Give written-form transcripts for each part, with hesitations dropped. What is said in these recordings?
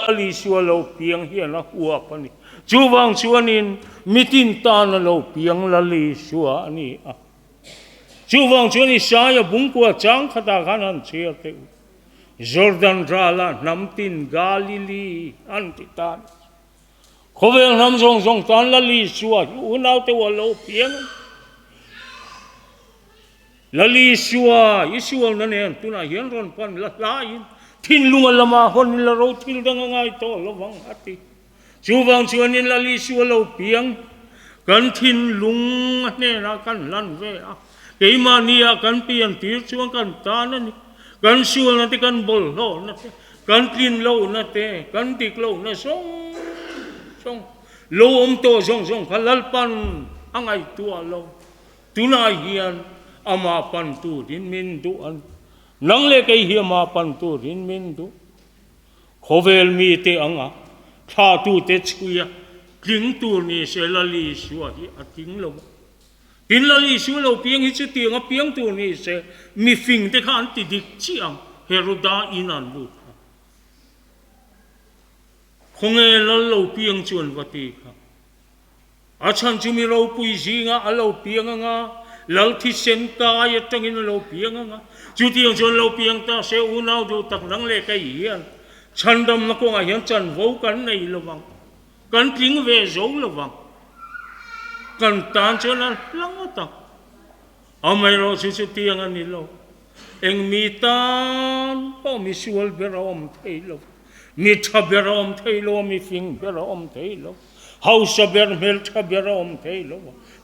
Lal Isua lo piang hian a huak ani chuwang chuanin mitin tan lo piang Lal Isua ani a chuwang chuan Isaya bungkua chang khata khanan chia te Jordan rala namtin Galilee antitan khovel nam song song tan Lal Isua unau te wa lo piang Lal Isua Isua na nen tuna hian ron pan la lain thin lunga lama hon la ro thil dang ngai to lawang ati chuwang chuanin Lal Isua lo piang kan thin lung ne na kan lan ve a keimania kan pian tir chuang kan tan ani kan sual na te kan bol lo na te kan clean lo na te kan tik lo na song song lo to song song khalal pan angai tua lo tuna hian ama pan tu din min du an nang le kai hi ama pan tu din min du khovel mi te anga tha tu te chuya kling tu ni se Lal Isua hi ating lo tin Lal Isua lo piang hi chu tiang a piang tu ni se mi fing te khan ti dik chiang heroda inan lu khonge lal lo piang chuan vati kha achan chu mi lo pui zinga a lo piang anga lal thi sen ka ya tangin lo piang anga chu tiang chuan lo piang ta se unau du tak nang le kai hian chandam na ko nga hian chan vo kan nei lawang kan tling ve zo lawang kan tan chuan lang ta amai ro chu chu tiang ani lo eng mi tan po mi sual berom thei lo mi tha berom thei lo mi fing berom thei lo house ber mel tha berom thei lo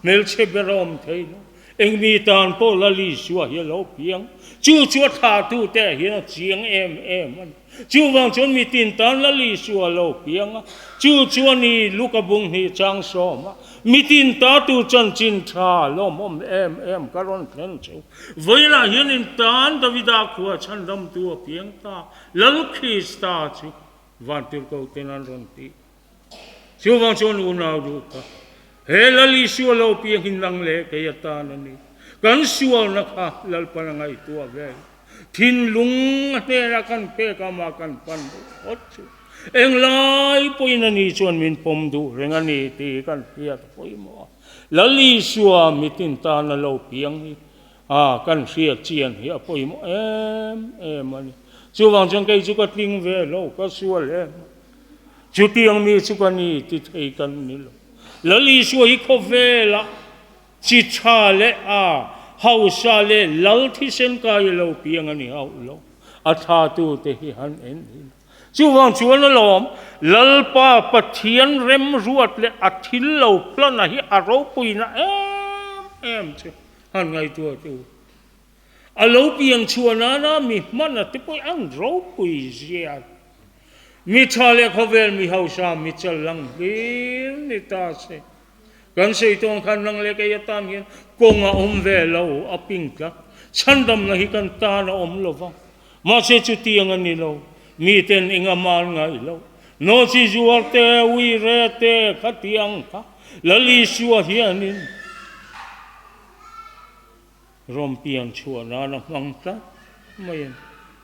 mel che berom thei lo eng mi tan po Lal Isua hi lo piang chu chu tha tu te hi no chiang em an chu wang chon mi tin tan Lal Isua lo piang chu chu ni lukabung hi chang so ma mi tin ta tu chan chin tha lo mom em karon thlen chu voila hian in tan davida khua chan dam tu piang ta lal khista chu van tir ko tenan ron ti chu wang chon unau du ka he Lal Isua lo piang hin lang le ke ta na ni kan sual na kha lal panangai tu ve thin lung ne ra kan pe ka ma kan pan ot chu eng lai poina ni chuan min pom du rengani ti kan hiat poimo Lal Isua mitin ta na lo piang hi kan hria chian hi poimo em ani chu wang chang kai chu ka ting ve lo ka sual em chu tiang mi chu ka ni ti thei kan ni lo Lal Isua hi kho vela chi cha le hausa le lal thi sen ka lo piang ani au lo atha tu te hi han en chu wang chuan lom lal pa pathian rem ruat le athil lo plan hi aro puina em chu han ngai tu a lo piang chuana na mi man te poi ang ro pui zia mi thale khovel mi hausa mi chalang bil ni ta se kan sei tong khan nang le ke yatam hian konga ve lo aping ka chandam na hi kan ta na lo wa ma se chu tiang ani lo mi ten inga mal ngai lo no chi zuar te wi re te khatiang ka Lal Isua hianin rom piang chua na mang ta mai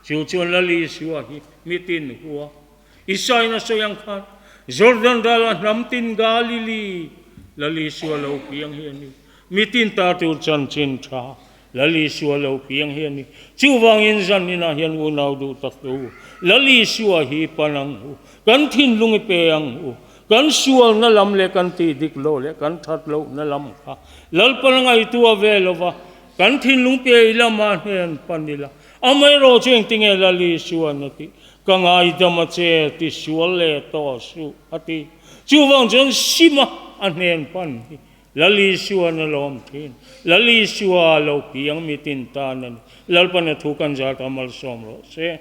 chu chu Lal Isua hi mitin huwa isai na soyang khan Jordan dala namtin Galilee Lal Isua lo piang hiani mitin ta tu chan chin tha Lal Isua lo piang hiani chu wang in zan ni na hian unau du tak tu Lal Isua hi panang hu kan thin lung pe ang hu kan sual na lam le kan ti dik lo le kan that lo na lam kha lal panangai tu ave lova kan thin lung pe ilama hen panila amai ro cheng tinge Lal Isua nati kangai dama che ti sual le to su ati chu wang jon sima anen pan Lal Isua na lom thin Lal Isua lo piang mitin tanan lal pan thu kan ja kamal som ro se